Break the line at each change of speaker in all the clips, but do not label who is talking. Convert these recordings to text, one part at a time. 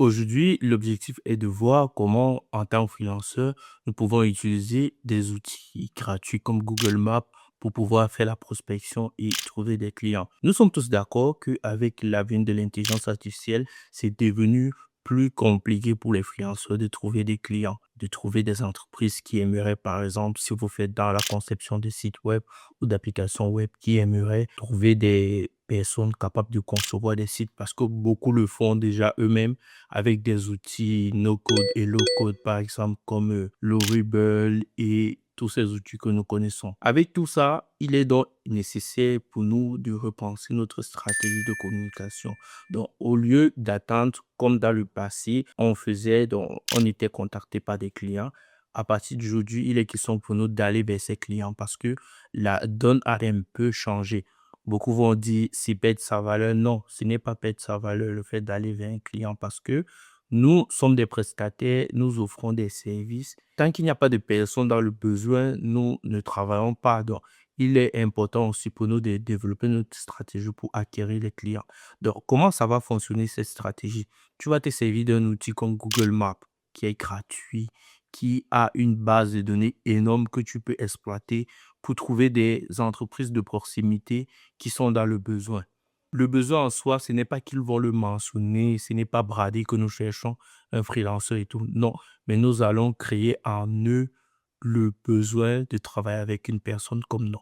Aujourd'hui, l'objectif est de voir comment, en tant que freelanceur, nous pouvons utiliser des outils gratuits comme Google Maps pour pouvoir faire la prospection et trouver des clients. Nous sommes tous d'accord qu'avec l'avènement de l'intelligence artificielle, c'est devenu plus compliqué pour les freelanceurs de trouver des clients, de trouver des entreprises qui aimeraient, par exemple, si vous faites dans la conception de sites web ou d'applications web, qui aimeraient trouver des personnes capables de concevoir des sites parce que beaucoup le font déjà eux-mêmes avec des outils no-code et low-code, par exemple, comme Lorable et tous ces outils que nous connaissons. Avec tout ça, il est donc nécessaire pour nous de repenser notre stratégie de communication. Donc, au lieu d'attendre comme dans le passé, on faisait, donc, on était contacté par des clients. À partir d'aujourd'hui, il est question pour nous d'aller vers ces clients parce que la donne a un peu changé. Beaucoup vont dire c'est perdre sa valeur. Non, ce n'est pas perdre sa valeur le fait d'aller vers un client parce que nous sommes des prestataires, nous offrons des services. Tant qu'il n'y a pas de personnes dans le besoin, nous ne travaillons pas. Donc, il est important aussi pour nous de développer notre stratégie pour acquérir les clients. Donc, comment ça va fonctionner cette stratégie? Tu vas te servir d'un outil comme Google Maps qui est gratuit, qui a une base de données énorme que tu peux exploiter pour trouver des entreprises de proximité qui sont dans le besoin. Le besoin en soi, ce n'est pas qu'ils vont le mentionner, ce n'est pas brader que nous cherchons un freelancer et tout. Non, mais nous allons créer en eux le besoin de travailler avec une personne comme nous.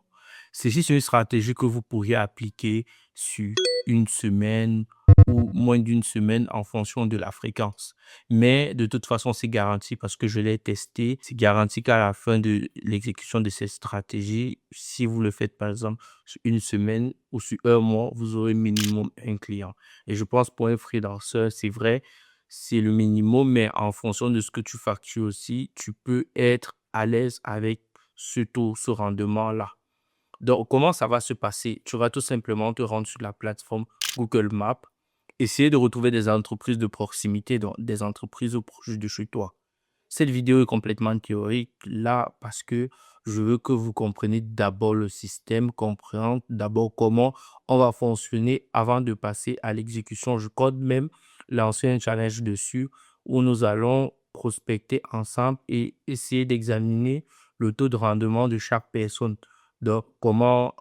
Ceci, c'est une stratégie que vous pourriez appliquer sur une semaine ou moins d'une semaine en fonction de la fréquence. Mais de toute façon, c'est garanti parce que je l'ai testé. C'est garanti qu'à la fin de l'exécution de cette stratégie, si vous le faites par exemple sur une semaine ou sur un mois, vous aurez minimum un client. Et je pense pour un freelanceur, c'est vrai, c'est le minimum, mais en fonction de ce que tu factures aussi, tu peux être à l'aise avec ce taux, ce rendement-là. Donc, comment ça va se passer? Tu vas tout simplement te rendre sur la plateforme Google Maps, essayer de retrouver des entreprises de proximité, donc des entreprises proches de chez toi. Cette vidéo est complètement théorique là parce que je veux que vous compreniez d'abord le système, comprendre d'abord comment on va fonctionner avant de passer à l'exécution. Je compte même lancer un challenge dessus où nous allons prospecter ensemble et essayer d'examiner le taux de rendement de chaque personne. Donc, comment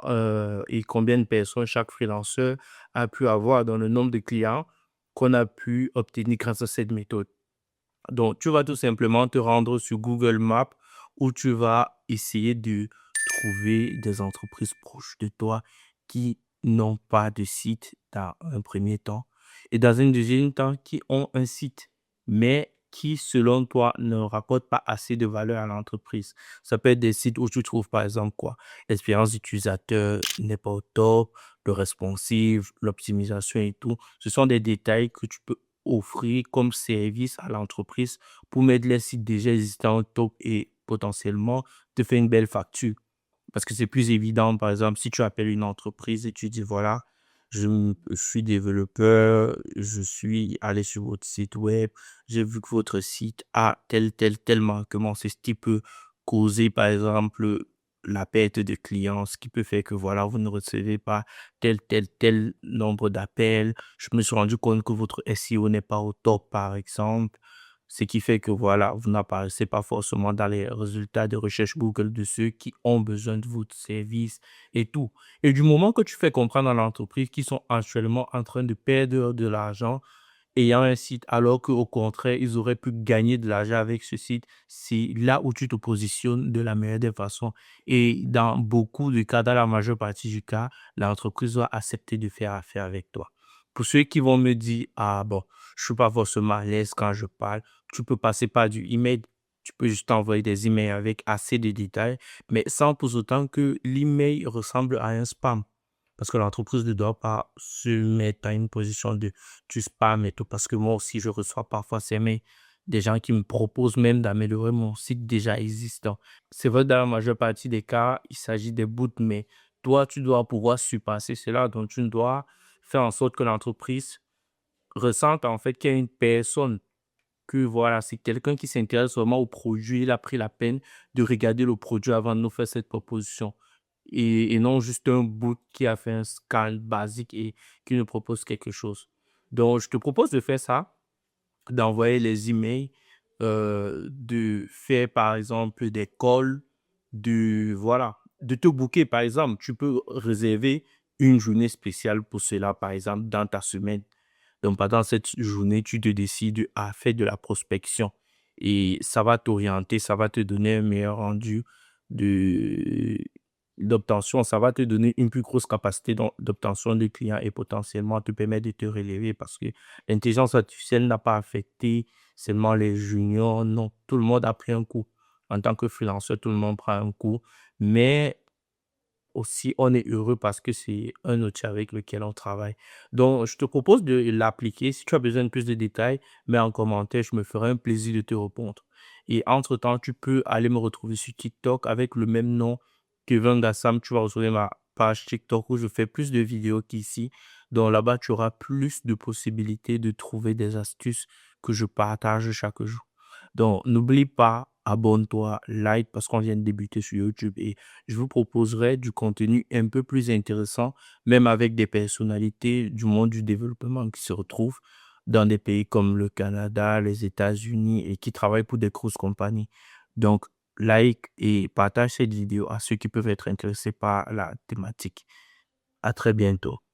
et combien de personnes chaque freelanceur a pu avoir dans le nombre de clients qu'on a pu obtenir grâce à cette méthode. Donc, tu vas tout simplement te rendre sur Google Maps où tu vas essayer de trouver des entreprises proches de toi qui n'ont pas de site dans un premier temps et dans un deuxième temps qui ont un site, mais qui, selon toi, ne rapportent pas assez de valeur à l'entreprise. Ça peut être des sites où tu trouves, par exemple, quoi? L'expérience utilisateur n'est pas au top, le responsive, l'optimisation et tout. Ce sont des détails que tu peux offrir comme service à l'entreprise pour mettre les sites déjà existants au top et potentiellement te faire une belle facture. Parce que c'est plus évident, par exemple, si tu appelles une entreprise et tu dis, voilà, je suis développeur, je suis allé sur votre site web, j'ai vu que votre site a tel manquement. C'est ce qui peut causer, par exemple, la perte de clients, ce qui peut faire que, voilà, vous ne recevez pas tel nombre d'appels. Je me suis rendu compte que votre SEO n'est pas au top, par exemple. Ce qui fait que voilà, vous n'apparaissez pas forcément dans les résultats de recherche Google de ceux qui ont besoin de votre service et tout. Et du moment que tu fais comprendre à l'entreprise qu'ils sont actuellement en train de perdre de l'argent ayant un site, alors qu'au contraire, ils auraient pu gagner de l'argent avec ce site, c'est là où tu te positionnes de la meilleure des façons. Et dans beaucoup de cas, dans la majeure partie du cas, l'entreprise va accepter de faire affaire avec toi. Pour ceux qui vont me dire, ah bon, je suis pas forcément à l'aise quand je parle, tu peux passer par du email. Tu peux juste envoyer des emails avec assez de détails, mais sans pour autant que l'email ressemble à un spam. Parce que l'entreprise ne doit pas se mettre dans une position de du spam et tout. Parce que moi aussi, je reçois parfois ces mails des gens qui me proposent même d'améliorer mon site déjà existant. C'est vrai, dans la majeure partie des cas, il s'agit des bouts, mais toi, tu dois pouvoir surpasser cela. Donc, tu dois faire en sorte que l'entreprise ressente en fait qu'il y a une personne, que voilà, c'est quelqu'un qui s'intéresse vraiment au produit. Il a pris la peine de regarder le produit avant de nous faire cette proposition. Et non juste un bot qui a fait un scan basique et qui nous propose quelque chose. Donc, je te propose de faire ça. d'envoyer les emails, de faire par exemple des calls, voilà, de te booker par exemple. Tu peux réserver une journée spéciale pour cela, par exemple, dans ta semaine. Donc, pendant cette journée, tu te décides à faire de la prospection et ça va t'orienter, ça va te donner un meilleur rendu de, d'obtention, ça va te donner une plus grosse capacité d'obtention de clients et potentiellement te permettre de te relever parce que l'intelligence artificielle n'a pas affecté seulement les juniors, non, tout le monde a pris un coup. En tant que freelanceur, tout le monde prend un coup, mais aussi, on est heureux parce que c'est un outil avec lequel on travaille. Donc, je te propose de l'appliquer. Si tu as besoin de plus de détails, mets en commentaire, je me ferai un plaisir de te répondre. Et entre-temps, tu peux aller me retrouver sur TikTok avec le même nom, Kevin Gassam. Tu vas retrouver ma page TikTok où je fais plus de vidéos qu'ici. Donc là-bas, tu auras plus de possibilités de trouver des astuces que je partage chaque jour. Donc, n'oublie pas, abonne-toi, like parce qu'on vient de débuter sur YouTube et je vous proposerai du contenu un peu plus intéressant, même avec des personnalités du monde du développement qui se retrouvent dans des pays comme le Canada, les États-Unis et qui travaillent pour des grosses compagnies. Donc, like et partage cette vidéo à ceux qui peuvent être intéressés par la thématique. À très bientôt.